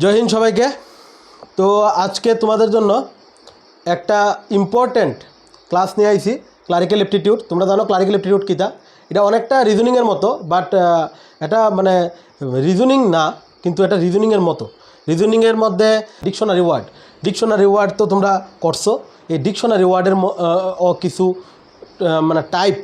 জয় হিন্দ সবাইকে। তো আজকে তোমাদের জন্য একটা ইম্পর্টেন্ট ক্লাস নিয়ে আইছি, ক্লারিক্যাল এপ্টিটিউড। তোমরা জানো ক্লারিক্যাল এপ্টিটিউড কীটা? এটা অনেকটা রিজনিংয়ের মতো, বাট এটা মানে রিজনিং না, কিন্তু এটা রিজনিংয়ের মতো। রিজনিংয়ের মধ্যে ডিকশনারি ওয়ার্ড তো তোমরা করছো। এই ডিকশনারি ওয়ার্ডের কিছু মানে টাইপ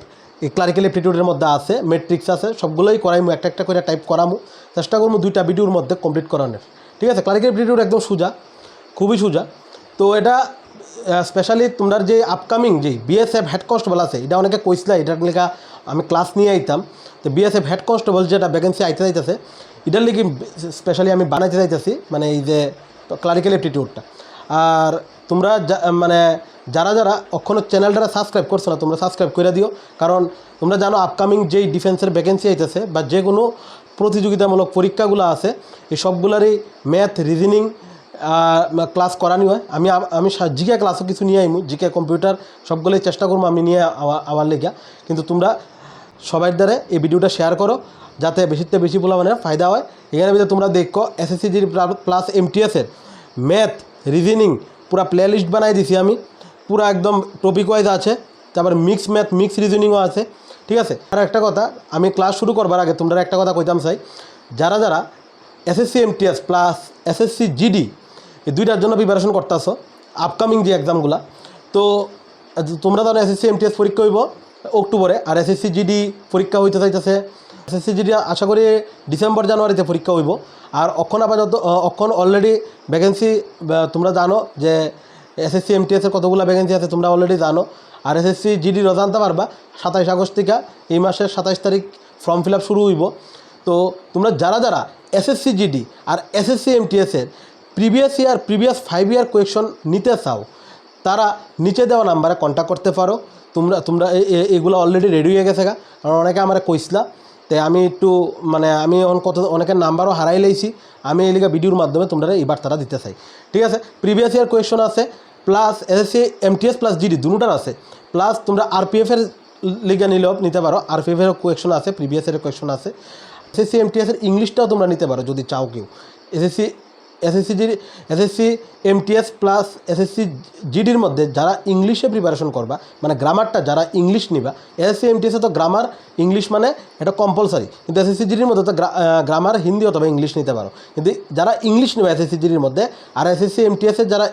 এই ক্লারিক্যাল এপ্টিটিউডের মধ্যে আছে, ম্যাট্রিক্স আছে, সবগুলোই করাইমু, একটা একটা করে টাইপ করামু। চেষ্টা করবো 2টা ভিডিওর মধ্যে কমপ্লিট করানোর। ঠিক আছে? ক্লারিক্যাল এপ্টিটিউড একদম সোজা, খুবই সোজা। তো এটা স্পেশালি তোমরা যে আপকামিং যে বিএসএফ হেড কনস্টেবল আছে, এটা অনেকে কইসলা, এটার লেখা আমি ক্লাস নিয়ে আইতাম। তো বিএসএফ হেড কনস্টেবল যেটা ভ্যাকেন্সি আইতে যাইতেছে, এটার লিগে স্পেশালি আমি বানাইতে যাইতেছি, মানে এই যে ক্লারিক্যাল এপ্টিটিউডটা। আর তোমরা মানে যারা যারা এখনও চ্যানেলটা সাবস্ক্রাইব করছো না, তোমরা সাবস্ক্রাইব করে দিও। কারণ তোমরা জানো আপকামিং যেই ডিফেন্সের ভ্যাকেন্সি আইতেছে বা যে কোনো প্রতিযোগিতামূলক পরীক্ষাগুলো আছে, এই সবগুলারই ম্যাথ, রিজনিং ক্লাস করানি হয়। আমি জিকে ক্লাসও কিছু নিয়ে আইমু, জিকে কম্পিউটার সবগুলোই চেষ্টা করবো আমি নিয়ে আমার লেগা। কিন্তু তোমরা সবার দ্বারা এই ভিডিওটা শেয়ার করো, যাতে বেশিতে বেশি বলা মানে ফায়দা হয়। এখানে ভিতরে তোমরা দেখো এসএসসি জিডি প্লাস এমটিএসের ম্যাথ, রিজনিং পুরা প্লে লিস্ট বানাই দিছি আমি, পুরা একদম টপিক ওয়াইজ আছে। তারপর মিক্স ম্যাথ, মিক্স রিজনিংও আছে। ঠিক আছে? আর একটা কথা, আমি ক্লাস শুরু করবার আগে তোমরা একটা কথা কইতাম চাই, যারা যারা SSC MTS plus SSC GD এই দুইটার জন্য প্রিপারেশন করতেছো, আপকামিং যে এক্সামগুলো, তো তোমরা জানো এসএসসি এমটিএস পরীক্ষা হইব অক্টোবরে, আর এসএসসি জিডি পরীক্ষা হইতে চাইতেছে এসএসসি জিডি আশা করি ডিসেম্বর জানুয়ারিতে পরীক্ষা হইব। আর অখন আপাতত অলরেডি ভ্যাকেন্সি তোমরা জানো যে এসএসসি এমটিএসের কতগুলো ভ্যাকেন্সি আছে তোমরা অলরেডি জানো। আর এসএসসি জিডিরও জানতে পারবা 27 আগস্ট থেকে, এই মাসের 27 তারিখ ফর্ম ফিল আপ শুরু হইব। তো তোমরা যারা যারা এসএসসি জিডি আর এসএসসি এমটিএসের প্রিভিয়াস 5 ইয়ার কোয়েশন নিতে চাও, তারা নিচে দেওয়া নাম্বারে কন্ট্যাক্ট করতে পারো। তোমরা এগুলো অলরেডি রেডি হয়ে গেছে, কারণ অনেকে আমার কইসলা। তাই আমি একটু মানে আমি অনেকের নাম্বারও হারাই লাইছি, আমি এই লিগা ভিডিওর মাধ্যমে তোমরা এবার তারা দিতে চাই। ঠিক আছে? প্রিভিয়াস ইয়ার কোয়েশন আছে, plus SSC MTS plus GD দুটার আছে, প্লাস তোমরা আরপিএফের লিগা নিলেও নিতে পারো, আরপিএফের কোয়েশন আছে, প্রিভিয়াস ইয়ারের কোয়েশন আছে। এসএসসি এমটিএসের ইংলিশটাও তোমরা নিতে পারো যদি চাও কেউ। এসএসসি এমটিএস প্লাস এসএসসি জিডির মধ্যে যারা ইংলিশে প্রিপারেশন করবা, মানে গ্রামারটা যারা ইংলিশ নিবা, এসএসসি এমটিএসে তো গ্রামার ইংলিশ মানে এটা কম্পালসারি, কিন্তু এসএসসি জিডির মধ্যে তো গ্রামার হিন্দি অথবা ইংলিশ নিতে পারো। কিন্তু যারা ইংলিশ নেবে এসএসসি জিডির মধ্যে, আর এসএসসি এমটিএসের যারা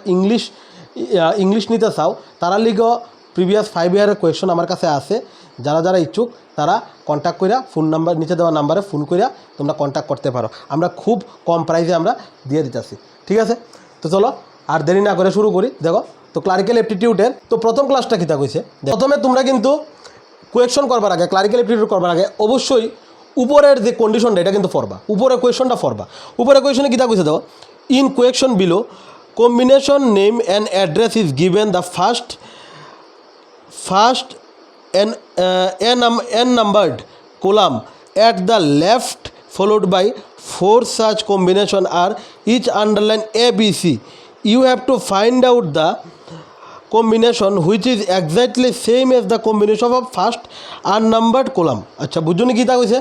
ইংলিশ নিতে চাও, তারা লিগো প্রিভিয়াস 5 ইয়ারের কোয়েশন আমার কাছে আছে। যারা যারা ইচ্ছুক তারা কন্ট্যাক্ট কইরা ফোন নাম্বার নিচে দেওয়া নাম্বারে ফোন কইরা তোমরা কন্ট্যাক্ট করতে পারো। আমরা খুব কম প্রাইসে আমরা দিয়ে দিতেছি। ঠিক আছে? তো চলো আর দেরি না করে শুরু করি। দেখো, তো ক্লারিক্যাল এপ্টিটিউডের তো প্রথম ক্লাসটা কীটা কইছে, প্রথমে তোমরা কিন্তু কোয়েশন করবার আগে, ক্লারিক্যাল এপ্টিটিউড করবার আগে অবশ্যই উপরের যে কন্ডিশনটা এটা কিন্তু পড়বা, উপরের কোয়েশনটা পড়বা। উপরের কোয়েশনে কীটা কইছে দেখো, in question below combination name and address is given the first n numbered column at the left, followed by 4 such combination are each underline ABC. You have to find out the combination which is exactly same as the combination of first unnumbered column. আচ্ছা, বুঝুনি কীটা কইছে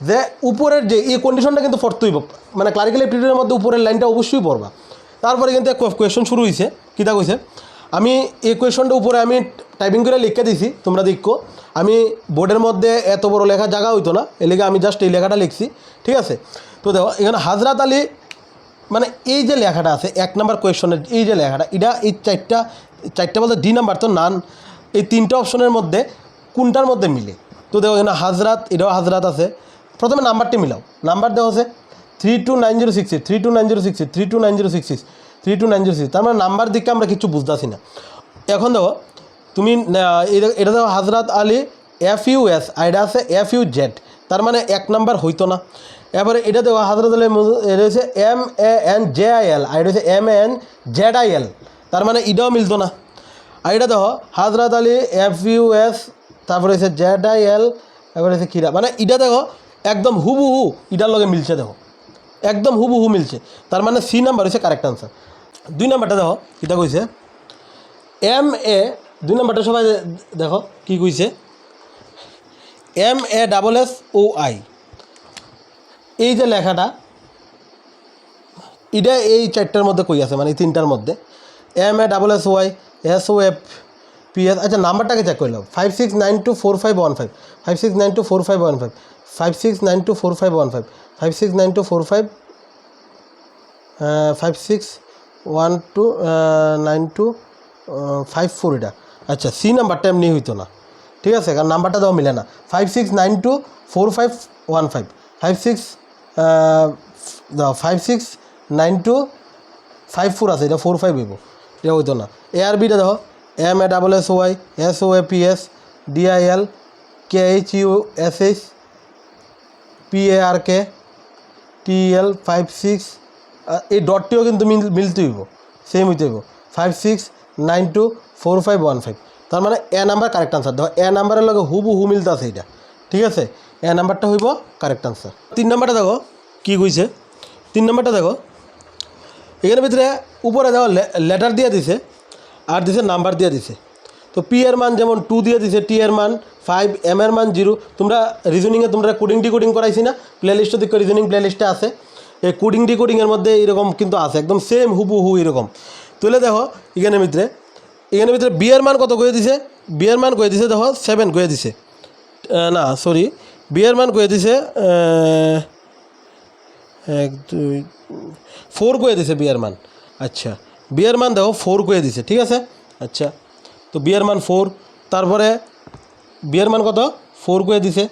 যে উপরের যে এই কন্ডিশনটা কিন্তু পড়তেই, মানে ক্লারিক্যাল এপ্টিটিউডের মধ্যে উপরের লাইনটা অবশ্যই পড়বা। তারপরে কিন্তু কোয়েশন শুরু হয়েছে, কীটা কইছে, আমি এই কোয়েশনটা উপরে আমি টাইপিং করে লিখে দিছি, তোমরা দেখো। আমি বোর্ডের মধ্যে এত বড় লেখা জায়গা হইতো না, এ লেগে আমি জাস্ট এই লেখাটা লিখছি। ঠিক আছে? তো দেখো এখানে হাজরাত আলী, মানে এই যে লেখাটা আছে 1 নম্বর কোয়েশনের এই যে লেখাটা, এটা এই চারটা বলতে ডি নাম্বার তো নান, এই 3টা অপশনের মধ্যে কোনটার মধ্যে মিলে। তো দেখো এখানে হাজরাত, এটাও হাজরাত আছে। প্রথমে নাম্বারটি মিলাও, নাম্বার দেওয়া আছে 329066, 329066, 329066, 329066। তার মানে নাম্বার দিকে আমরা কিছু বুঝতেছি না। এখন দেখো তুমি এটা দেখো হাজরাত আলী FUS, আর এটা আছে FUZ, তার মানে 1 নাম্বার হইতো না। এবারে এটা দেখো হাজরাত আলী, এটা হচ্ছে MANJIL, আর এটা হচ্ছে MANZIL, তার মানে এটাও মিলতো না। আর এটা দেখো হাজরাত আলী FUS, তারপরে হচ্ছে ZIL, এবারে হচ্ছে কিরা, মানে এটা দেখো একদম হুবহু এটার লগে মিলছে, দেখো একদম হুবহু মিলছে। তার মানে সি নাম্বার হচ্ছে কারেক্ট আনসার। 2 নাম্বারটা দেখো কীটা কইছে, MA, 2 নাম্বারটা সবাই দেখো কী কইছে, MASSOI, এই যে লেখাটা এটা এই চারটার মধ্যে কই আছে মানে এই তিনটার মধ্যে MASSY SOFPS আচ্ছা নাম্বারটাকে চেক করলাম 56924515 56924515 56924515 569245 56129254 এটা আচ্ছা সি নাম্বারটা এমনি হইতো না ঠিক আছে কারণ নাম্বারটা দেওয়া মিলে না 56924515 569254 আছে এটা 45 হইব এটা হইতো না ARBটা দেখো MASSY SOFPS DIL KHUSH PARK TL 56 এই ডটটিও কিন্তু মিলতে হইব সেম হইতে হইব 56924515 তার মানে এ নাম্বার কারেক্ট আনসার দেখো এ নাম্বারের লগে হুবহু মিলতে আছে এটা ঠিক আছে এ নাম্বারটা হইব কারেক্ট আনসার 3 নাম্বারটা দেখো কি কইছে 3 নাম্বারটা দেখো এখানে ভিতরে উপরে দেখো লেটার দিয়ে দিছে আর দিছে নাম্বার দিয়ে দিছে তো পি এর মান যেমন 2 দিয়ে দিছে টি এর মান 5 এম এর মান 0 তোমরা রিজনিংয়ে তোমরা কোডিং ডিকোডিং করাইছি না প্লেলিস্টে দেখো রিজনিং প্লেলিস্টে আছে এই কোডিং ডিকোডিংয়ের মধ্যে এরকম কিন্তু আছে একদম সেম হুবহু এরকম তুলে দেখো এখানে ভিতরে বি এর মান কত কয়ে দিছে বি এর মান কয়ে দিছে দেখো 7 কয়ে দিছে না সরি বি এর মান কয়ে দিছে 1 2 4 কয়ে দিছে বি এর মান আচ্ছা বি এর মান দেখো 4 কয়ে দিছে ঠিক আছে আচ্ছা তো বি এর মান 4 তারপরে বি এর মান কত 4 কয়ে দিছে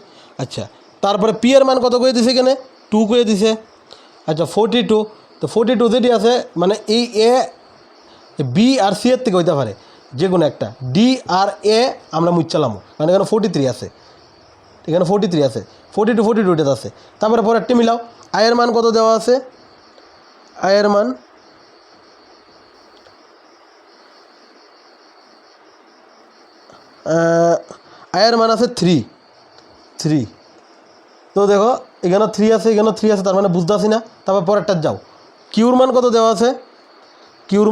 আচ্ছা তারপরে পি এর মান কত কয়ে দিছে এখানে 2 কয়ে দিছে আচ্ছা 42 তো 42 যেটি আছে মানে এই এ বি আর সি এর থেকে হইতে পারে যে কোনো একটা ডি আর এ আমরা মুচ্ছালাম কারণ এখানে 43 আছে এখানে 43 আছে 42 এটা আছে তারপরে পরেরটি মিলাও আয়ের মান কত দেওয়া আছে আয়ের মান আছে 3 তো দেখো এখানে 3 আছে এখানে 3 আছে তার মানে বুঝতে আসি না তারপর পরেরটা যাও কিউর মান কত দেওয়া আছে কিউর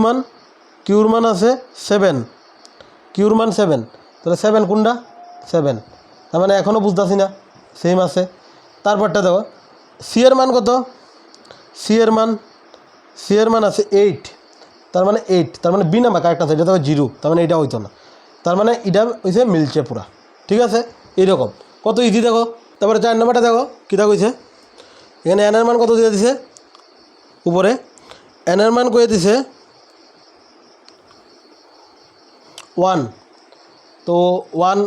মান আছে 7 কিউর মান 7 তাহলে 7 কোনটা 7 তার মানে এখনও বুঝতে আসি না সেম আছে তারপরটা দেখো সি এর মান কত সি এর মান আছে 8 তার মানে 8 তার মানে বি নাম্বার কারেক্ট আছে এটা দেখো 0 তার মানে এটা হইতো না তার মানে এটা হইছে মিলছে পুরা ঠিক আছে এইরকম কত ইজি দেখো তারপরে 4 নাম্বারটা দেখো কীটা কইছে এখানে এন এর মান কত দিয়ে দিছে উপরে এন এর মান কয়ে দিছে 1 তো 1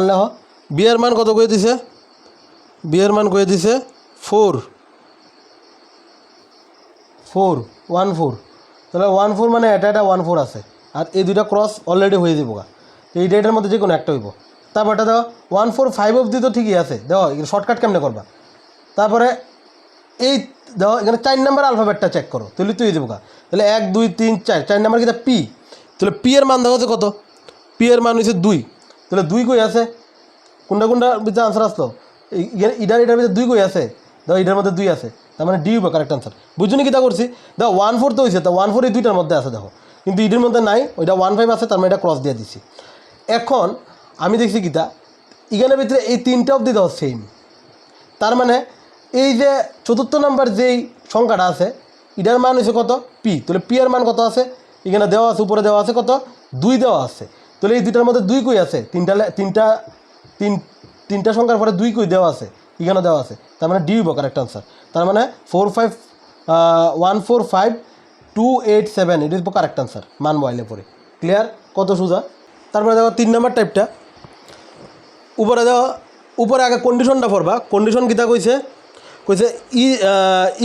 লেখো বি এর মান কত কয়ে দিছে বি এর মান কয়ে দিছে 4 তাহলে 14 মানে এটা 14 আছে আর এই দুইটা ক্রস অলরেডি হয়ে যাব এই ডেটের মধ্যে যে কোনো একটা হইব তারপরটা দেখো 145 অবধি তো ঠিকই আছে দেখো শর্টকাট কেমনে করবা তারপরে এই দেখো এখানে 4 নাম্বার আলফাবেটটা চেক করো তাহলে তুই দেবো তাহলে 1 2 3 4 নাম্বার কিটা পি তাহলে পি এর মান দেখো যে কত পি এর মান হচ্ছে 2 তাহলে 2 কই আছে কোনটা ভিতরে আনসার আসলো এটার ভিতরে 2 কই আছে দেখো এটার মধ্যে 2 আছে তার মানে ডি হবে কারেক্ট আনসার বুঝুনি কীটা করছি দেখো 14 তো হয়েছে তা 14 এই দুইটার মধ্যে আছে দেখো কিন্তু এটার মধ্যে নাই ওইটা 15 আছে তার মানে এটা ক্রস দিয়ে দিছি এখন আমি দেখছি কীটা এখানের ভিতরে এই 3টা অবধি দেখো সেম তার মানে এই যে 4র্থ নাম্বার যেই সংখ্যাটা আছে এটার মান হচ্ছে কত পি তাহলে পি এর মান কত আছে এখানে দেওয়া আছে উপরে দেওয়া আছে কত 2 দেওয়া আছে তাহলে এই দুইটার মধ্যে 2 কই আছে তিনটা সংখ্যার পরে 2 কই দেওয়া আছে এখানে দেওয়া আছে তার মানে ডি হবে কারেক্ট আনসার তার মানে 145287 এটা হচ্ছে কারেক্ট আনসার মান বয়ালে পরে ক্লিয়ার কত সোজা তারপরে দেখো 3 নাম্বার টাইপটা উপরে দেখো উপরে আগে কন্ডিশনটা পড়বা কন্ডিশন কীটা কইছে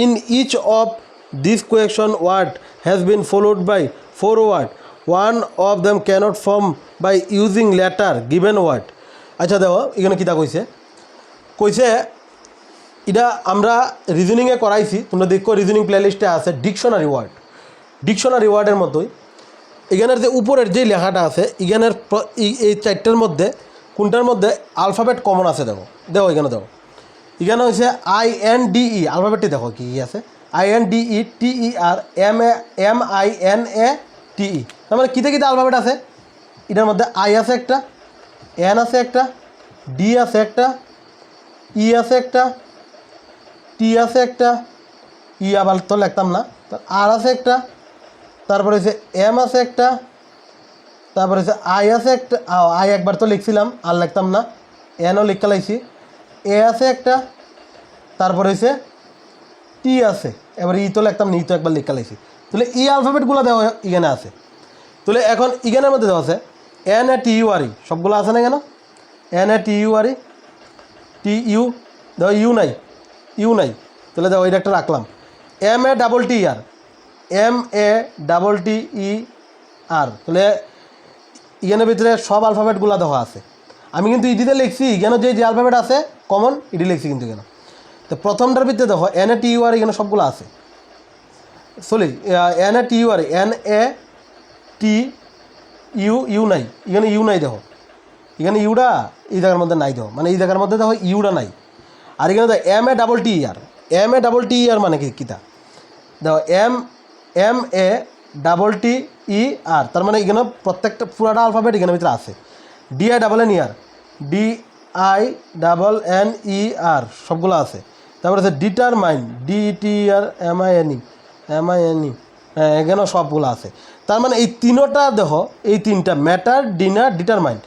in each of this question word has been followed by 4 word one of them cannot form by using letter given word আচ্ছা দেখো এখানে কীটা কইছে এটা আমরা রিজনিংয়ে করাইছি তোমরা দেখো রিজনিং প্লেলিস্টে আছে ডিকশনারি ওয়ার্ডের মতোই এখানের যে উপরের যে লেখাটা আছে এখানের এই 4টার মধ্যে কোনটার মধ্যে আলফাবেট কমন আছে দেখো এখানে এখানে হচ্ছে INDE আলফাবেটটি দেখো কী আছে INDE TER MINATE তার মানে কীতে আলফাবেট আছে এটার মধ্যে আই আছে একটা এন আছে একটা ডি আছে একটা ই আছে একটা টি আছে একটা ই আবার তো লিখতাম না, আর আছে একটা, তারপরে হচ্ছে এম আছে একটা, তারপরে হচ্ছে আই আছে একটা, আই একবার তো লিখছিলাম আর লিখতাম না, এনও লিখতে লাইছি, এ আছে একটা, তারপরে হচ্ছে টি আছে, এবার ই তো লিখতাম না, ই তো একবার লিখতে লাইছি। তাহলে ই আলফাবেটগুলো দেওয়া ইখানে আছে। তাহলে এখন ইখানের মধ্যে দেওয়া আছে N A T U R ই, সবগুলো আছে না কেন, N A T U R E, T U, দেখো ইউ নাই, ইউ নাই, তাহলে দেখো এটা একটা রাখলাম। M A double T R, M A double T E R, তাহলে ইগেনের ভিতরে সব আলফাবেটগুলো দেওয়া আছে। আমি কিন্তু ইডিতে লিখছি, এখানে যে আলফাবেট আছে কমন ইডি লিখছি কিন্তু এখানে। তো প্রথমটার ভিতরে দেখো এন এ টি ইউ আর এখানে সবগুলো আছে, sorry N A T U R, N A T U, U নাই, এখানে ইউ নাই, দেখো এখানে ইউটা এই জায়গার মধ্যে নাই, দেখো মানে এই জায়গার মধ্যে দেখো ইউটা নাই। আর এখানে দেখো M A double T R, M A double T R মানে কি কিতা, দেখো M M A double T E R, তার মানে এখানে প্রত্যেকটা পুরাটা আলফাবেট এখানের ভিতরে আছে। D I double N E R, D I double N E R সবগুলো আছে। তারপরে আছে determine, D T R M I N E, M I N E, হ্যাঁ এখানেও সবগুলো আছে। তার মানে এই তিনোটা দেখো, এই তিনটা ম্যাটার, ডিনার, ডিটারমাইন,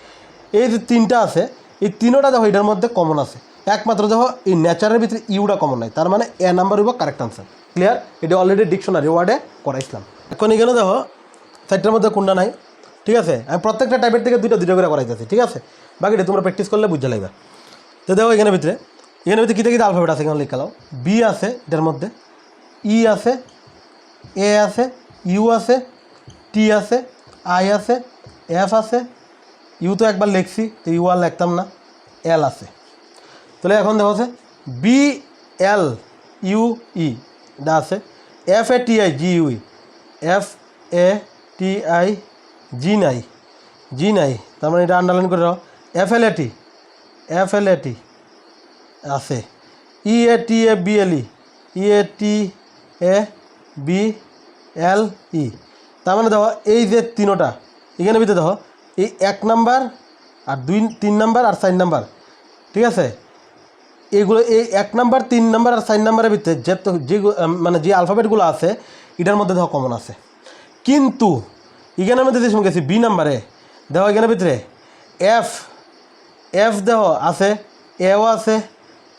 এই যে তিনটা আছে, এই তিনোটা দেখো এটার মধ্যে কমন আছে। একমাত্র দেখো এই নেচারের ভিতরে ইউটা কমন নাই, তার মানে এ নাম্বার হইব কারেক্ট আনসার। ক্লিয়ার? এটা অলরেডি ডিকশনারি ওয়ার্ডে করাইছিলাম। এখন এখানে দেখো সাইডটার মধ্যে কোনটা নাই, ঠিক আছে? আমি প্রত্যেকটা টাইপের থেকে দুইটা করে করাইতেছি, ঠিক আছে? বাকিটা তোমরা প্র্যাকটিস করলে বুঝে লাগবে। তো দেখো এখানের ভিতরে কীতে কীতে আলফাবেট আছে এখানে লিখে দাও। বি আছে এটার মধ্যে, ই আছে, এ আছে, ইউ আছে, টি আছে, আই আছে, এফ আছে, ইউ তো একবার লিখছি তো ইউ আর লিখতাম না, এল আছে। তাহলে এখন দেখো আছে বি এল ইউ ই এটা আছে, F A T I G U E, F A T I G নাই, জি নাই, তার মানে এটা আন্ডারলাইন করে দাও। এফ এল এ টি, এফ এল এ টি আছে, ই এ টি A B L E, E A T A B L ই, তার মানে দেখো এই যে তিনোটা এখানে ভিতরে দেখো এই 1 নাম্বার আর 2 3 নাম্বার আর 4 নাম্বার, ঠিক আছে? এইগুলো এই 1 নাম্বার 3 নাম্বার আর 4 নাম্বারের ভিতরে যে মানে যে আলফাবেটগুলো আছে এটার মধ্যে দেখো কমন আছে। কিন্তু এখানের মধ্যে যে সময় গেছি বি নাম্বারে দেখো এখানের ভিতরে এফ, এফ দেখো আছে, এও আছে,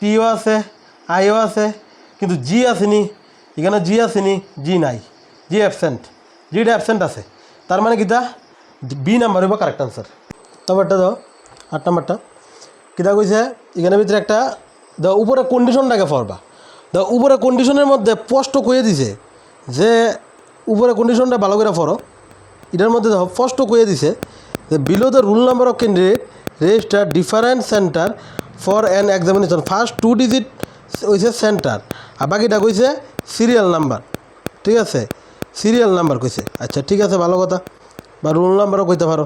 টিও আছে, আইও আছে, কিন্তু জি আসেনি, এখানে জি আসেনি, জি নাই, জি অ্যাবসেন্ট, জিটা অ্যাবসেন্ট আছে। তার মানে কিতা বি নাম্বার হইব কারেক্ট আনসার। তারপরটা দাও 8 নাম্বারটা কিতা কইছে এখানের ভিতরে একটা দাও উপরে কন্ডিশনটাকে পড়বা। দাও উপরে কন্ডিশনের মধ্যে স্পষ্ট কয়ে দিছে যে উপরে কন্ডিশনটা ভালো করে পড়ো। এটার মধ্যে দেখো স্পষ্ট কয়ে দিছে যে below the rule number of candidate register different centre for an examination, first 2 digit হয়েছে সেন্টার আর বাকিটা কইছে সিরিয়াল নাম্বার, ঠিক আছে? সিরিয়াল নাম্বার কইছে, আচ্ছা ঠিক আছে ভালো কথা, বা রোল নাম্বারও কইতে পারো,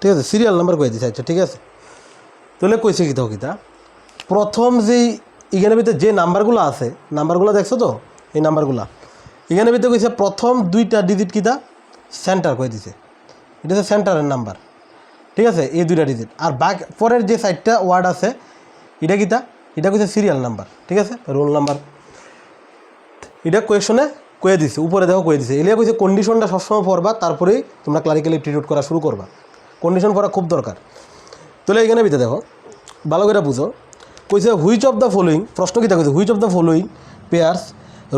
ঠিক আছে? সিরিয়াল নাম্বার কয়ে দিছে, আচ্ছা ঠিক আছে। তাহলে কইছে কি তো কিতা প্রথম যেই এখানের ভিতরে যে নাম্বারগুলো আছে, নাম্বারগুলো দেখছো তো এই নাম্বারগুলো এখানের ভিতরে কইছে প্রথম 2টা ডিজিট কিতা সেন্টার কয়ে দিছে, এটা হচ্ছে সেন্টারের নাম্বার, ঠিক আছে? এই 2টা ডিজিট আর বাকি পরের যে 4টা ওয়ার্ড আছে এটা কিতা, এটা কইছে সিরিয়াল নাম্বার, ঠিক আছে? রোল নাম্বার এটা কোয়েশনে কয়ে দিছে, উপরে দেখো কয়ে দিছে। এলিয়া কইছে কন্ডিশনটা সবসময় পড়বা, তারপরেই তোমরা ক্লারিক্যাল এপ্টিটিউড করা শুরু করবা, কন্ডিশন পড়া খুব দরকার। তাহলে এখানে ভিতরে দেখো ভালো করে বুঝো, কইছে হুইচ অফ দ্য ফলোয়িং, প্রশ্ন কিতা কইছে which of the following pairs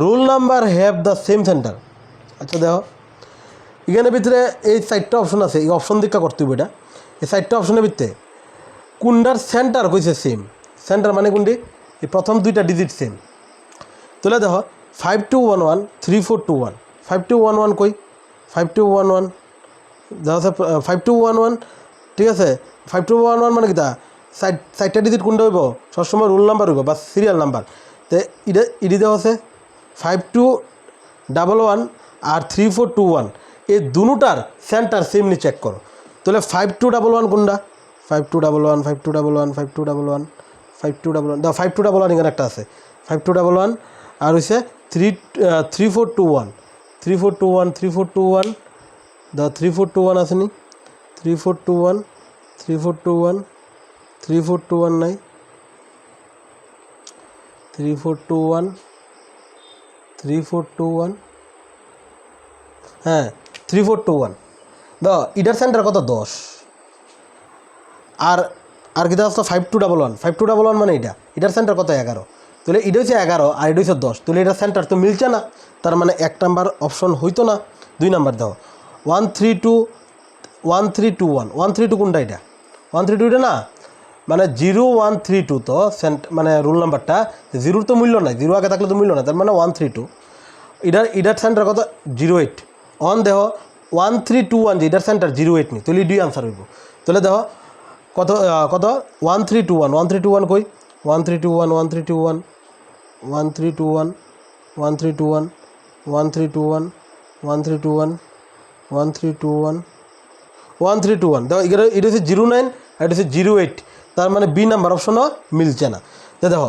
roll number have the same centre. আচ্ছা দেখো এখানে ভিতরে এই 4টা অপশন আছে, এই অপশন দীক্ষা করতে হবে এটা। এই 4টা অপশনের ভিতরে কোনটার সেন্টার কইছে সেম, সেন্টার মানে কোনটি এই প্রথম 2টা ডিজিট সেম। তাহলে দেখো 5211 3421, 5211 কই 5211 দেখো 5211, ঠিক আছে? 5211 মানে কিতা 4টা ডিজিট কোনটা হইব সবসময় রোল নাম্বার হইব বা সিরিয়াল নাম্বার। তো ইডি দেওয়া আছে 5211 আর 3421, এই দুটার সেন্টার সেমনি চেক করো। তাহলে 5211 কোনটা 5211 5211 5211 5211 দাও 5211 এখানে একটা আছে 5211 আর হচ্ছে 3421 3421 3421 দাও 3421 আসেনি 3421 3421 3421 নাই 3421 3421 হ্যাঁ 3421 দাও ইটার সেন্টার কত 10 আর আর কি আসতো 5211 5211 মানে এটার সেন্টার কত 11 তাহলে এটা হচ্ছে 11 আর এটা হচ্ছে 10 তাহলে এটার সেন্টার তো মিলছে না তার মানে 1 নাম্বার অপশন হইতো না 2 নাম্বার দাও 1321 কোনটা এটা 132 এটা না মানে 0132 তো মানে রুল নাম্বারটা জিরোর তো মূল্য নাই জিরো আগে থাকলে তো মূল্য নাই তার মানে 132 এটার সেন্টার কত 08 অন দেখো 1321 যে এটার সেন্টার 08 নি তাহলে দুই আনসার হইব তাহলে দেখো কত কত 1321 কই 1321 দেখো এটা হচ্ছে 09 আর এটা হচ্ছে 08 তার মানে বি নাম্বার অপশনও মিলছে না তো দেখো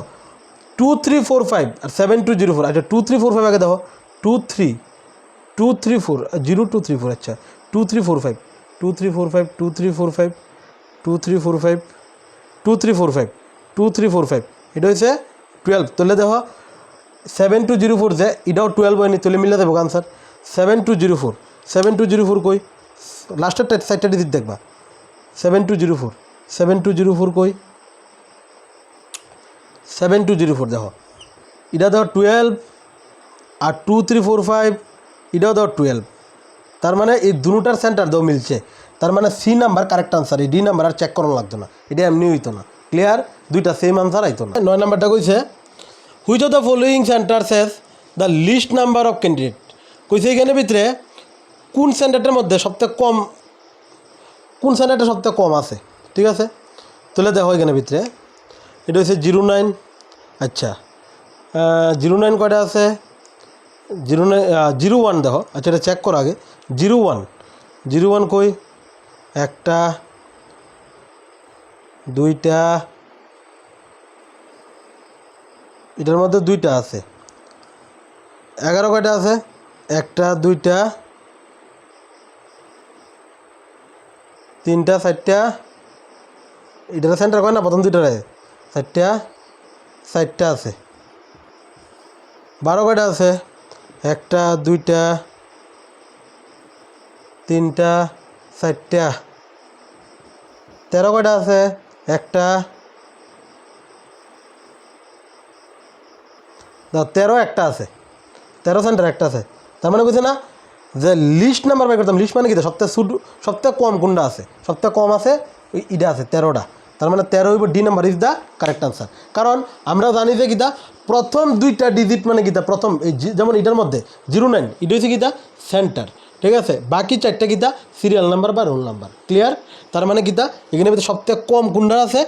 2345 আর 7204 আচ্ছা 2345 আগে দেখো 0234 আচ্ছা 2345 এটা হচ্ছে 12 তাহলে দেখো 7204 যে এটাও 12 হয়নি তাহলে মিলে দেবো আনসার 7204 কই লাস্টের সাইডটা দিতে দেখবা 7204 কই 7204 দেখো এটা দেখো 12 আর 2345 এটাও দেখো 12 তার মানে এই দুটার সেন্টার দেও মিলছে তার মানে সি নাম্বার কারেক্ট আনসার এই ডি নাম্বার আর চেক করানো লাগতো না এটা এমনি হইতো না ক্লিয়ার দুইটা সেম আনসার আইতো না 9 নাম্বারটা কইছে which of the following centres has the list number of candidate কইছে এখানে ভিতরে কোন সেন্টারটার মধ্যে সবথেকে কম আছে ঠিক আছে তাহলে দেখো এখানে ভিতরে এটা হচ্ছে 09 আচ্ছা 09 কয়টা আছে 01 দেখো আচ্ছা এটা চেক করো আগে 01 কই একটা দুইটা এটার মধ্যে দুইটা আছে 11 কয়টা আছে একটা দুইটা তিনটা চারটা এটার সেন্টার কয় না প্রথম দুইটারে চারটা আছে 12 কয়টা আছে একটা দুইটা তিনটা চারটা 13 কয়টা আছে একটা 13 একটা আছে 13 সেন্টার একটা আছে তার মানে বুঝছে না যে লিস্ট নাম্বার বাই করতাম লিস্ট মানে কি সবথেকে কম কোনটা আছে সবথেকে কম আছে ওই ইটা আছে 13টা তার মানে 13 হইব D number is the correct answer কারণ আমরা জানি যে কিতা প্রথম দুইটা ডিজিট মানে কিতা প্রথম যেমন এটার মধ্যে 09 এটা হচ্ছে কিতা সেন্টার ঠিক আছে বাকি চারটা কিতা সিরিয়াল নাম্বার বা রোল নাম্বার ক্লিয়ার তার মানে কিতা এখানে সবথেকে কম কোনটা আছে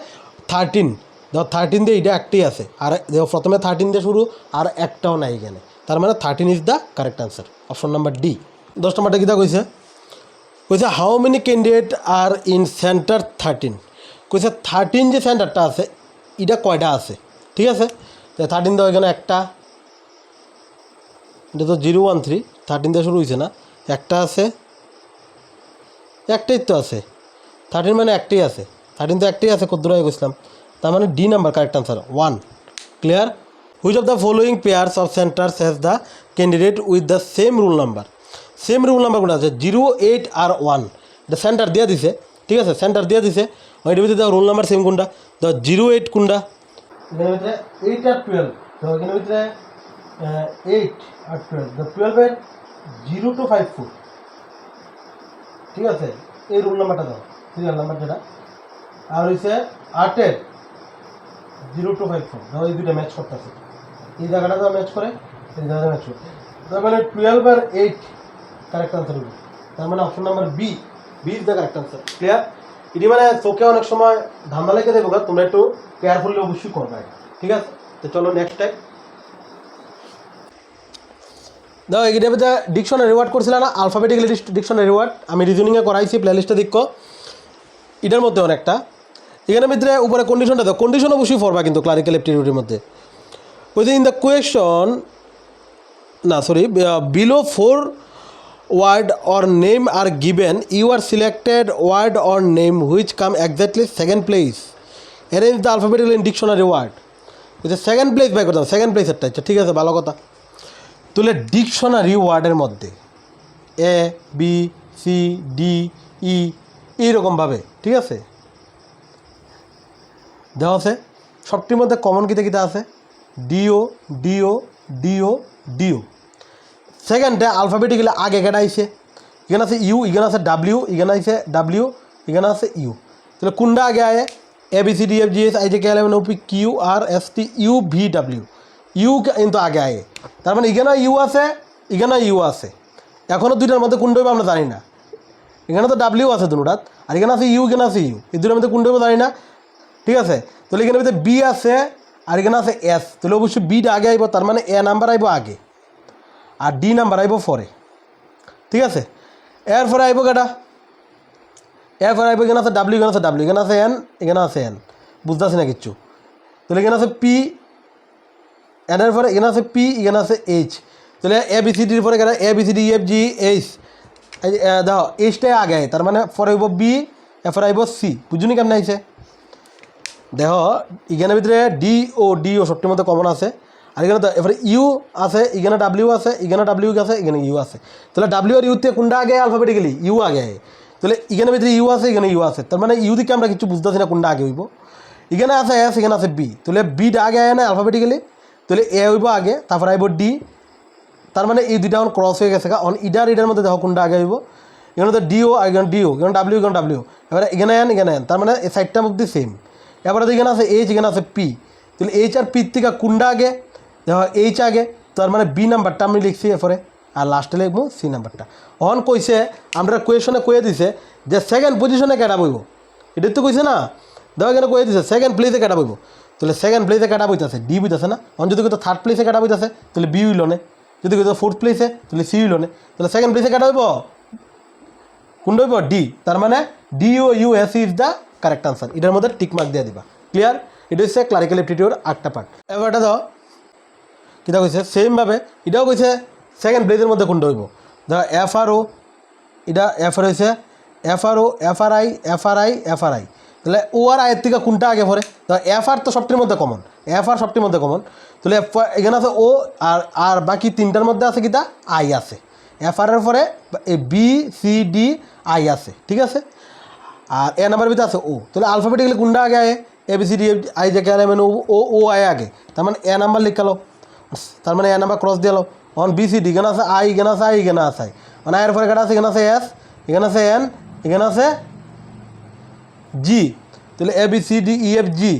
13 দেখো 13 দিয়ে এটা একটাই আছে আর দেখো প্রথমে 13 দিয়ে শুরু আর একটাও নাই এখানে তার মানে 13 is the correct answer option number D 10 নম্বরটা কিতা কইছে how many candidate are in centre 13 কইছে 13 যে সেন্টারটা আছে এটা কয়টা আছে ঠিক আছে 13 দাও এখানে একটা এটা তো 013 13 দিয়ে শুরু হয়েছে না একটা আছে একটাই তো আছে 13 মানে একটাই আছে 13 তো একটাই আছে কত দূরে গেছিলাম তার মানে D number correct answer 1 clear which of the following pairs of centres has the candidate with the same roll number কোনটা আছে 08 আর 1 এটা সেন্টার দিয়ে দিছে ঠিক আছে সেন্টার দিয়ে দিছে এটার ভিতরে রোল নাম্বার সেম কোনটা 08 কোনটা এখানে ভিতরে 8 আর 12 তো এখানে ভিতরে 8 আর 12 এর 0254 ঠিক আছে এই রোল নাম্বারটা দাও সিরিয়াল নাম্বার যেটা আর হইছে 8 এর 0254 দাও এই দুটো ম্যাচ করতেছে এই জায়গাটা দাও ম্যাচ করে এই জায়গাটা ম্যাচ করে তার মানে 12 আর 8 কারেক্ট আনসার হবে তার মানে option number B is the correct answer clear এটি মানে চোখে অনেক সময় ধান্দা লেগে দেবো তোমরা একটু কেয়ারফুলি অবশ্যই করবে ঠিক আছে তো চলো নেক্সট টাইম দাও এটার ভিতরে ডিকশনারি ওয়ার্ড করছিলাম না আলফাবেটিক্যালি ডিকশনারি ওয়ার্ড আমি রিজনিংয়ে করাইছি প্লেলিস্টে দেখো এটার মধ্যে অনেকটা এখানের ভিতরে উপরে কন্ডিশনটা দাও কন্ডিশন অবশ্যই পড়বা কিন্তু ক্লারিক্যাল অ্যাপটিটিউডের মধ্যে ওই ইন দ্য কোয়েশন না sorry below 4 word or name are given you are selected word or name which come exactly second place arrange the alphabetical in dictionary word with the second place by করতাম second place একটা আচ্ছা ঠিক আছে ভালো কথা তাহলে dictionary ওয়ার্ডের মধ্যে এ বি সি ডি ই এইরকমভাবে, ঠিক আছে, দেওয়া আছে। সবটির মধ্যে কমন কিতে কিতে আছে ডিও ডিও ডিও ডিও। সেকেন্ডে আলফাবেটিক্যালি আগে কেটে আইছে, এখানে আছে ইউ, এখানে আছে ডাব্লিউ, এখানে আছে ডাব্লিউ, এখানে আছে ইউ। তাহলে কোনটা আগে আয় A B C D F G S I J K L M N O P Q R S T U V W, U কিন্তু আগে আয়। তার মানে এখানে ইউ আছে, এখানে ইউ আছে। এখনও দুইটার মধ্যে কোনটা হইব আমরা জানি না। এখানে তো ডাব্লিউ আছে দুটাত, আর এখানে আছে ইউ, এখানে আছে ইউ, এই দুটার মধ্যে কোনটা হইব জানি না, ঠিক আছে। তাহলে এখানে মধ্যে বি আছে আর এখানে আছে এস, তাহলে অবশ্যই বিটা আগে আইব, তার মানে এ নাম্বার আইব আগে আর ডি নাম্বার আইব পরে, ঠিক আছে। এরপরে আইব কেটা, এরপরে আইব এখানে আছে ডাব্লিউ, এখানে আছে ডাব্লিউ, এখানে আছে এন, এখানে আছে এন, বুঝতেছি না কিচ্ছু। তাহলে এখানে আছে পি, এনের পরে এখানে আছে পি, এখানে আছে এইচ। তাহলে এ বি সি ডির পরে কেটা A B C D F G H, দেখো এইচটাই আগে, তার মানে পরে আইব বি, এরপরে আইব সি। বুঝুনি কেমন আইছে দেখো, এখানের ভিতরে ডি ও সবটির মধ্যে কমন আছে, আর এখানে তো এরপরে ইউ আছে, এখানে ডাব্লিউ আছে, এখানে ডাব্লিউ আছে, এখানে ইউ আছে। তাহলে ডাব্লিউ আর ইউতে কোনটা আগে আলফাবেটিক্যালি ইউ আগে। তাহলে এখানে ভিতরে ইউ আছে, এখানে ইউ আছে, তার মানে ইউ দিকে আমরা কিছু বুঝতেছি না কোনটা আগে হইব। এখানে আছে এস, এখানে আছে বি, তাহলে বিটা আগে আয় না আলফাবেটিক্যালি, তাহলে এ হইব আগে, তারপর আইব ডি। তার মানে এই দুইটা এখন ক্রস হয়ে গেছে, অন ইডার মধ্যে দেখো কোনটা আগে হইব। এখানে তো ডিও আর এখানে ডিও, এখানে ডাব্লিউ, এখানে ডাব্লিউ, এবারে এখানে এন, এখানে এন, তার মানে এই সাইডটার মধ্যে সেম। এবারে এখানে আছে এইচ, এখানে আছে পি, তাহলে এইচ আর পির থেকে কোনটা আগে দেখো এইচ আগে, তার মানে বি নাম্বারটা আমি লিখছি এরপরে, আর লাস্টে লিখবো সি নাম্বারটা। অন কইছে আমরা কোয়েশনে কয়ে দিছে যে সেকেন্ড পজিশনে কেটা বইব, এটা তো কইছে না, দেখো এখানে কয়ে দিছে সেকেন্ড প্লেসে কেটা বইব। তাহলে সেকেন্ড প্লেসে কেটা বইতেছে ডি বইতেছে না। অন যদি কইতো থার্ড প্লেসে কেটা বইতেছে তাহলে বি হইল না, যদি কইতো ফোর্থ প্লেসে তাহলে সি হইল না। তাহলে সেকেন্ড প্লেসে কেটা হইব কোনটা হইব ডি, তার মানে D O U S is the correct answer. এটার মধ্যে টিক মার্ক দিয়ে দিবা। ক্লিয়ার? এটা হচ্ছে ক্লারিক্যাল এপ্টিটিউড আটটা পার্ট। এবার এটা দাও কিতা কইছে সেমভাবে এটাও কইছে সেকেন্ড প্লেসের মধ্যে কোনটা হইব। দেখো এফ আর ও, এটা এফ আর হয়েছে F R O, F R I, F R I, F R I. তাহলে ও আর আয়ের থেকে কোনটা আগে পড়ে? দেখো এফ আর তো সবটির মধ্যে কমন, এফ আর সবটির মধ্যে কমন। তাহলে এখানে আছে ও, আর আর বাকি তিনটার মধ্যে আছে কিতা আই আছে। এফ আর এর পরে বি সি ডি আই আছে, ঠিক আছে। আর এ নাম্বার ভিতরে আছে ও, তাহলে আলফাবেটিক্যালি কোনটা আগে আয় A B C D F I J K L M N ও আয় আগে, তার মানে এ নাম্বার লিখালো, তার মানে এ নাম্বার ক্রস দিয়ালো। অন বি সি ডি এখানে আছে আই, এখানে আছে আই, এখানে আছে আই, মানে আয়ের পরে কাটা আছে এখানে আছে এস, এখানে আছে এন, এখানে আছে জি। তাহলে A B C D E F G,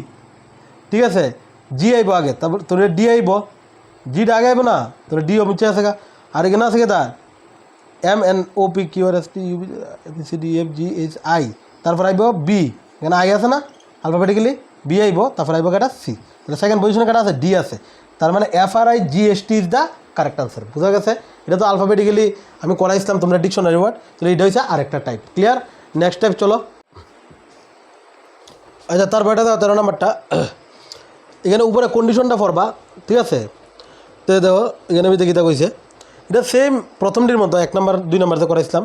ঠিক আছে। জি আইব আগে, তারপর তোর ডি আইব, জিটা আগে আইব না, তোর ডি ও মুছে আছে গা। আর এখানে আছে কে তার M N O P Q R S T U B C D F G H I, তারপর আইব বি, এখানে আই আছে না আলফাবেটিক্যালি, বি আইব, তারপর আইব কাটা সি। তাহলে সেকেন্ড পজিশনে কাটা আছে ডি আছে, তার মানে F R I G S T is the correct answer. বুঝা গেছে? এটা তো আলফাবেটিক্যালি আমি করাইছিলাম তোমরা ডিকশনারি ওয়ার্ড, তাহলে এটা হচ্ছে আরেকটা টাইপ। ক্লিয়ার? নেক্সট টাইপ চলো। আচ্ছা তারপর এটা 13 নাম্বারটা, এখানে উপরে কন্ডিশনটা পড়বা, ঠিক আছে। তো দেখো এখানে আমি দেখিতা কইছে এটা সেম প্রথমটির মতো 1 নাম্বার 2 নাম্বারতে করাইছিলাম।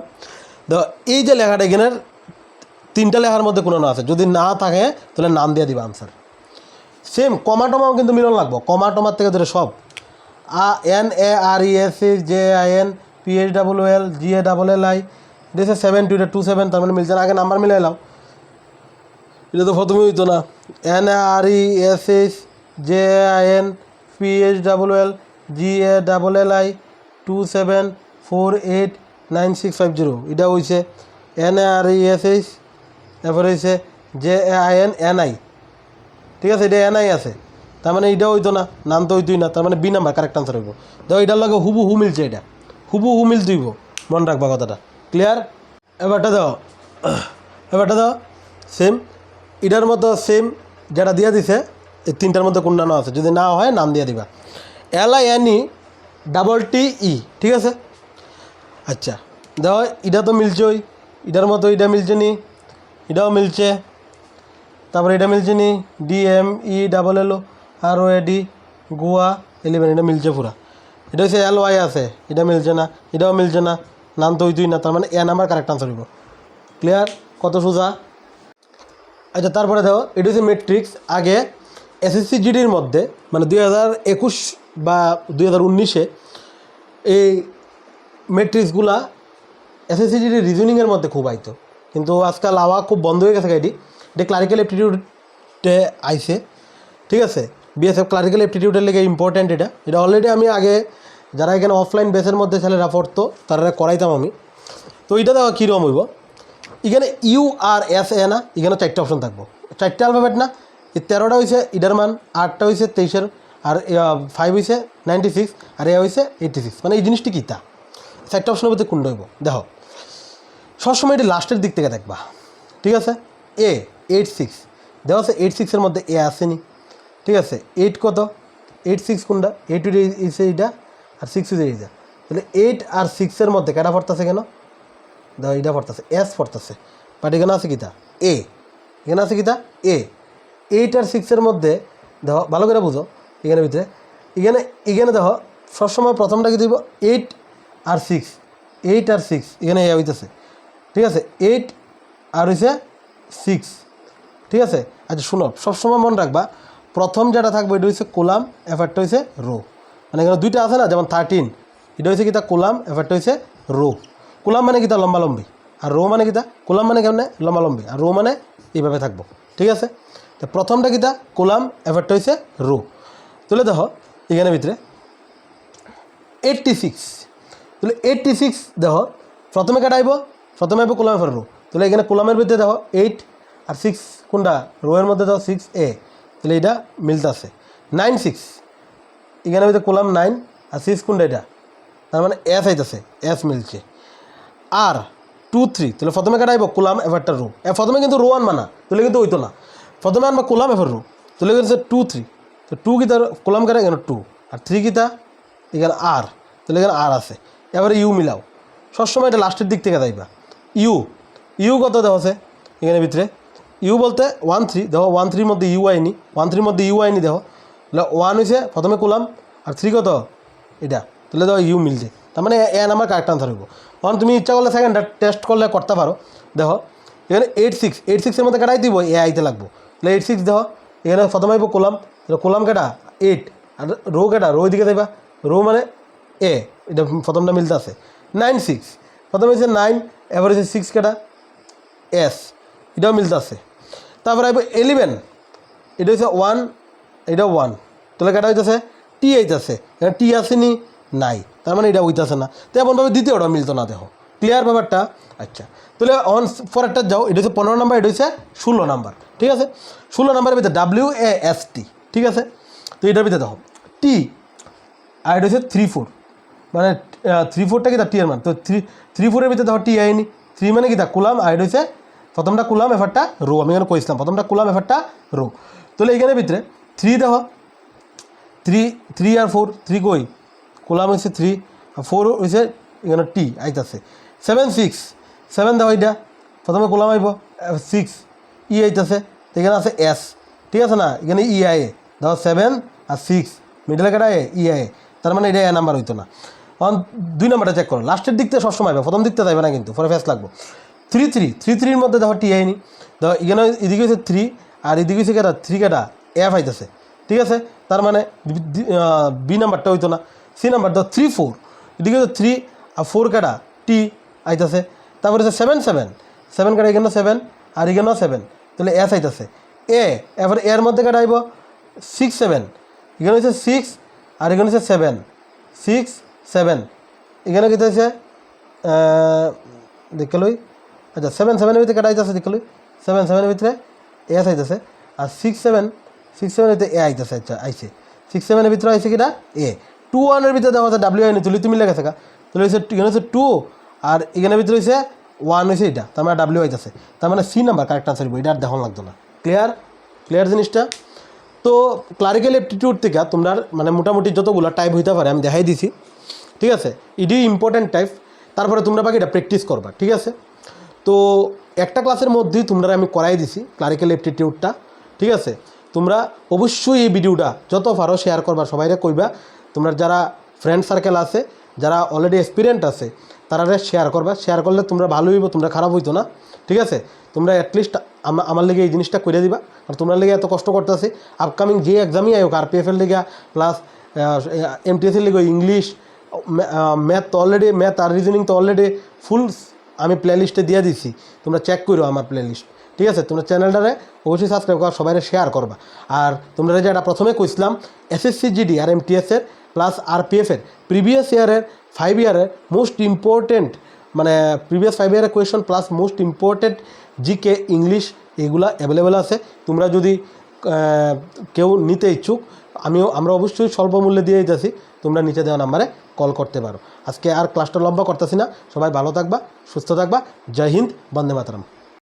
দেখো এই যে লেখাটা এখানের তিনটা লেখার মধ্যে কোনো না আছে, যদি না থাকে তাহলে নাম দিয়ে দিবা আনসার। সেম কমা টমাও কিন্তু মিলন লাগবো, কমা টমার থেকে ধরে সব N A R E S E J I N P H double L G A double L I, এটা 7 2 2 7, তার মানে মিলছে না, আগে নাম্বার মিলাই লাও। এটা তো প্রথমে হইতো না, N A R E S H J I N P H double L G A double L I 27489650, এটা হয়েছে N A R E S H, তারপরে হয়েছে J A I N N I, ঠিক আছে। এটা এন আই আছে, তার মানে এটা হইতো না, নাম তো হইতোই না, তার মানে বি নাম্বার কারেক্ট আনসার হইব। দেখো এটার লাগে হুবু হু মিলছে, এটা হুবু হু মিল দিব, মনে রাখবা কথাটা। ক্লিয়ার? এবারটা দাও, এবারটা দাও সেম এটার মতো সেম যেটা দিয়ে দিছে এই তিনটার মধ্যে কোনটা না আছে, যদি না হয় নাম দিয়ে দিবা। L I N E double T E, ঠিক আছে। আচ্ছা দেখো এটা তো মিলছেই, এটার মতো এটা মিলছে নি, এটাও মিলছে, তারপরে এটা মিলছে নি D M E double L R O A D Goa 11, এটা মিলছে পুরা। এটা হচ্ছে এল ওয়াই আছে, এটা মিলছে না, এটাও মিলছে না, নাম তো হইতোই না, তার মানে এ নাম্বার কারেক্ট আনসার হইব। ক্লিয়ার? কত সোজা। আচ্ছা তারপরে দেখো এটা হচ্ছে ম্যাট্রিক্স। আগে এসএসসি জিডির মধ্যে মানে 2021 বা 2019-এ এই ম্যাট্রিক্সগুলা এসএসসিজিডি রিজনিংয়ের মধ্যে খুব আইতো, কিন্তু আজকাল আওয়া খুব বন্ধ হয়ে গেছে এটি ক্লারিক্যাল অ্যাপটিটিউডে আইছে। ঠিক আছে, বিএসএফ ক্লারিক্যাল অ্যাপটিটিউডের লেগে ইম্পর্ট্যান্ট। এটা অলরেডি আমি আগে যারা এখানে অফলাইন বেসের মধ্যে ছেলেরা পড়তো তারা করাইতাম আমি। তো এটা দেখো কীরকম হইব, এখানে ইউ আর এস এ না, এখানে 4টে অপশন থাকবো, 4টে অ্যালফাবেট না। এই 13টা হয়েছে ইডার মান, 8টা হয়েছে 23-এর, আর 5 হয়েছে 96, আর এ হয়েছে 86। মানে এই জিনিসটি কী তা 4টে অপশনের মধ্যে কোনটা হইব দেখো। সবসময় এটি লাস্টের দিক থেকে দেখবা। ঠিক আছে, এ 86 দেওয়া আছে, 86-এর মধ্যে এ আসেনি। ঠিক আছে, 8 কত, 86 কোনটা, 8 হয়েছে এইটা, আর 6 হয়েছে এইটা। তাহলে 8 আর 6-এর মধ্যে কেটা পড়তেছে কেন, দেখো এইটা পড়তেছে, এস পড়তেছে, বাট এখানে আছে কিতা এ, এখানে আছে কিতা এ। 8 আর 6-এর মধ্যে দেখো ভালো করে বুঝো, এখানে ভিতরে এখানে দেখো সবসময় প্রথমটা কি দিব, 8 আর 6, 8 আর 6 এখানে এ হইতেছে। ঠিক আছে, 8 আর হয়েছে 6। ঠিক আছে, আচ্ছা শুনো, সবসময় মনে রাখবা প্রথম যেটা থাকবে এটা হচ্ছে কোলাম, এফারটা হয়েছে রো। মানে এখানে দুইটা আছে না, যেমন 13 এটা হয়েছে কিতা কোলাম, এফারটা হয়েছে রো। কোলাম মানে কিতা লম্বালম্বি, আর রো মানে কিতা, কোলাম মানে কেমনে লম্বালম্বি, আর রো মানে এইভাবে থাকবো। ঠিক আছে, তো প্রথমটা কিতা কোলাম, এফারটা হয়েছে রো। তাহলে দেখো এখানে ভিতরে 86, তাহলে 86 দেখো প্রথমে কেটে আইব, প্রথমে আইব কোলাম এফার রো। তাহলে এখানে কোলামের ভিতরে দেখো 8 আর 6 কোনটা, রো এর মধ্যে দেখো 6A, তাহলে এটা মিলতে আছে। 96 এখানে ভিতরে কোলাম 9 আর 6 কোনটা এটা, তার মানে এস আইতেছে, এস মিলছে। আর 2 3 তাহলে প্রথমে কাটাইব কোলাম এফারটা রো, প্রথমে কিন্তু রো আনবা না, তাহলে কিন্তু হইতো না, প্রথমে আনবা কোলাম এফার রো। তাহলে হচ্ছে 2 3, তো 2 কিতা কোলাম কাটা এখানে 2, আর 3 কিতা এখানে আর, তাহলে এখানে আর আছে। এবারে ইউ মিলাও, সবসময় এটা লাস্টের দিক থেকে যাইবা। ইউ কত দেওয়া আছে এখানে ভিতরে, ইউ বলতে 1 3 দেখো, 1 3-র মধ্যে ইউ আইনি, 1 3-র মধ্যে ইউ আইনি দেখো, তাহলে 1 হয়েছে প্রথমে কোলাম, আর 3 কত এটা, তাহলে দেখো ইউ মিলছে, তার মানে এ নাম্বার কারেক্ট আনসার হইব। কারণ তুমি ইচ্ছা করলে সেকেন্ডটা টেস্ট করলে করতে পারো। দেখো এখানে 86-এর মধ্যে কাটাই দিব, এ আইতে লাগবো, তাহলে 86 দেখো এখানে প্রথমে আইব কোলাম, তাহলে কোলাম কাটা 8, আর রো কাটা রো দিকে যাইবা, রো মানে এ, এটা প্রথমটা মিলতে আছে। 96 প্রথমে হচ্ছে 9, এবার হচ্ছে 6 কাটা এস, এটাও মিলতে আছে। তারপরে আইব 11, এটা হচ্ছে 1, এটাও 1, তাহলে কাটা হইতেছে টি আইতেছে, এখানে টি আসেনি নাই, তার মানে এটা হইতেছে না, তো এমনভাবে দ্বিতীয়টা মিলতো না। দেখো ক্লিয়ার ব্যাপারটা। আচ্ছা তাহলে অন পরেরটা যাও, এটা হচ্ছে 15 নাম্বার, এটা হচ্ছে 16 নাম্বার। ঠিক আছে, 16 নাম্বারের ভিতরে WAST। ঠিক আছে, তো এটার ভিতরে দেখো টি, আর এটা হচ্ছে 3 4, মানে 3 4টা কি তার টি এর মান, তো 3 4-এর ভিতরে দেখো টি আইনি, 3 মানে কি তা কুলাম, আর এটা হচ্ছে প্রথমটা কুলাম এফারটা রো, আমি এখানে কইছিলাম প্রথমটা কুলাম এফারটা রো। তাহলে এইখানের ভিতরে 3 দেখো, 3 আর 4, 3 কই কোলাম হয়েছে 3, আর 4 হয়েছে এখানে টি আইতাছে। 7 6 7 দেখো এটা প্রথমে কোলাম আইব, 6 ই আইতাছে, এখানে আছে এস। ঠিক আছে না, এখানে ই আই দেখো 7 আর 6 মিডলে কাটা ই আই, তার মানে এটা এ নাম্বার হইতো না। কারণ 2 নাম্বারটা চেক করো, লাস্টের দিকতে সবসময় আইবে, প্রথম দিকতে যাবে না কিন্তু, পরে ফেস লাগবো। 3 3 3 3-এর মধ্যে দেখো টি আইনি, দেখো এখানে এদিকে হচ্ছে 3, আর এদিকে হচ্ছে কেটা 3 কাটা এফ আইতেছে। ঠিক আছে, তার মানে বি নাম্বারটা হইতো না। সি নাম্বার দেখো 3 4, এদিকে হচ্ছে 3 আর 4 কাটা টি আইতেছে। তারপরে হচ্ছে 7 7 7 কাটা এখানে 7, আর এখানেও 7, তাহলে এস আইতেছে। এবার এর মধ্যে কাটা আইব 6 7, এখানে হচ্ছে 6, আর এখানে হচ্ছে 7 6 7, এখানে কী হয়েছে দেখে লই। আচ্ছা 7 7-এর ভিতরে কাটা আইতেছে, দেখে লই 7 7-এর ভিতরে এস আইতেছে, আর 6 7 6-7-এর ভিতরে এ আইতেছে। আচ্ছা আইছে 6 7-এর ভিতরে আইছে কিনা এ। 2 1-এর ভিতরে দেখা যাচ্ছে ডাব্লিউ আইনি, তুলি তুমি লেগে থাকা, তাহলে হচ্ছে এখানে হচ্ছে 2, আর এখানের ভিতরে হচ্ছে 1 হয়েছে এটা, তার মানে ডাব্লিউ আইতেছে, তার মানে সি নাম্বার কারেক্ট আনসার হইব, এটা আর দেখানো লাগতো না। ক্লিয়ার জিনিসটা। তো ক্লারিক্যাল অ্যাপটিটিউড থেকে তোমরা মানে মোটামুটি যতগুলো টাইপ হইতে পারে আমি দেখাই দিছি। ঠিক আছে, এটি ইম্পর্টেন্ট টাইপ, তারপরে তোমরা বাকি এটা প্র্যাকটিস করবা। ঠিক আছে, তো একটা ক্লাসের মধ্যেই তোমরা আমি করাই দিছি ক্লারিক্যাল অ্যাপটিটিউডটা। ঠিক আছে, তোমরা অবশ্যই এই ভিডিওটা যত পারো শেয়ার করবা, সবাইরে কইবা, তোমরা যারা ফ্রেন্ড সার্কেল আছে, যারা অলরেডি এক্সপিরিয়েন্ট আছে, তারা শেয়ার করবা। শেয়ার করলে তোমরা ভালো হইব, তোমরা খারাপ হইতো না। ঠিক আছে, তোমরা অ্যাটলিস্ট আমার লেগে এই জিনিসটা করে দিবা, আর তোমরা লেগে এত কষ্ট করতেছি। আপকামিং যে এক্সামই আয়োগ RPF-এর লেগে প্লাস MTS-এর লেগে ইংলিশ, ম্যাথ তো অলরেডি, ম্যাথ আর রিজনিং তো অলরেডি ফুল আমি প্লেলিস্টে দিয়ে দিছি, তোমরা চেক করো আমার প্লেলিস্ট, ঠিক আছে? তোমরা চ্যানেলটারে অবশ্যই সাবস্ক্রাইব করো, সবাই শেয়ার করবা। আর তোমরা যেটা প্রথমে কইছিলাম এসএসসি জিডি আর এমটিএসের প্লাস আরপিএফের প্রিভিয়াস ইয়ারের 5 ইয়ারের মোস্ট ইম্পর্টেন্ট, মানে প্রিভিয়াস 5 ইয়ারের question plus most important GK English এগুলা অ্যাভেলেবেল আছে। তোমরা যদি কেউ নিতে ইচ্ছুক, আমরা অবশ্যই স্বল্প মূল্যে দিয়ে দিতেছি, তোমরা নিচে দেওয়া নাম্বারে কল করতে পারো। আজকে আর ক্লাসটা লম্বা করতেছি না, সবাই ভালো থাকবা, সুস্থ থাকবা। জয় হিন্দ, বন্দে মাতরম।